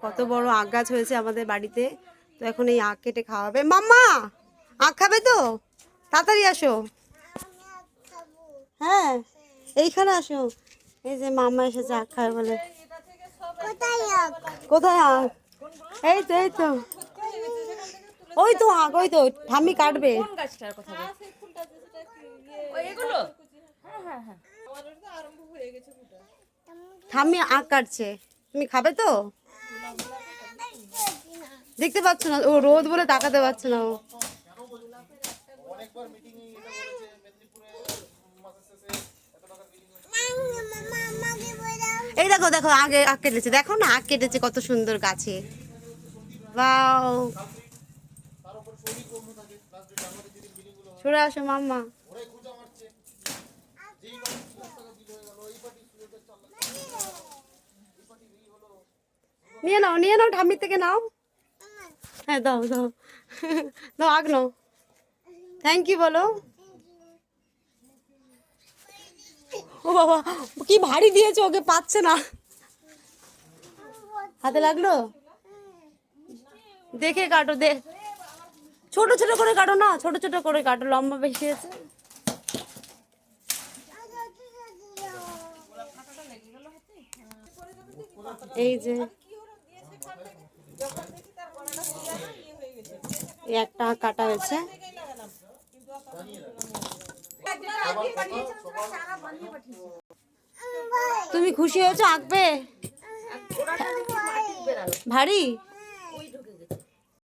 কত বড় আখ গাছ হয়েছে আমাদের বাড়িতে। তো এখন এই আখ কেটে খাওয়াবে। মাম্মা আখ খাবে তো? তাড়াতাড়ি আসো। হ্যাঁ এইখানে আসো। এই যে মাম্মা এসেছে আখ খাবে বলে। কোথায় আখ? এই তো এই তো, ওই তো আখ, ওই তো ঠাম্মি কাটবে। ঠাম্মি আখ কাটছে, তুমি খাবে তো? দেখতে পাচ্ছ না, ও রোদ বলে তাকাতে পারছে না ও। এই দেখো দেখো আগে আখ কেটেছে, দেখো না আখ কেটেছে কত সুন্দর গাছে। বাও, সরে আসো মাম্মা। নিয়ে নাও ঠাম্মির থেকে নাও। হ্যাঁ দাও দাও দাও আগ নাও। থ্যাংক ইউ বলো। ও বাবা কি ভারী দিয়েছো, ওকে পাচ্ছে না, হাতে লাগলো। দেখে কাটো, ছোট ছোট করে কাটো না, ছোট ছোট করে কাটো, লম্বা বেশি আছে। এই যে একটা কাটা হয়েছে। তুমি খুশি হয়েছো আঁকবে? ভারী।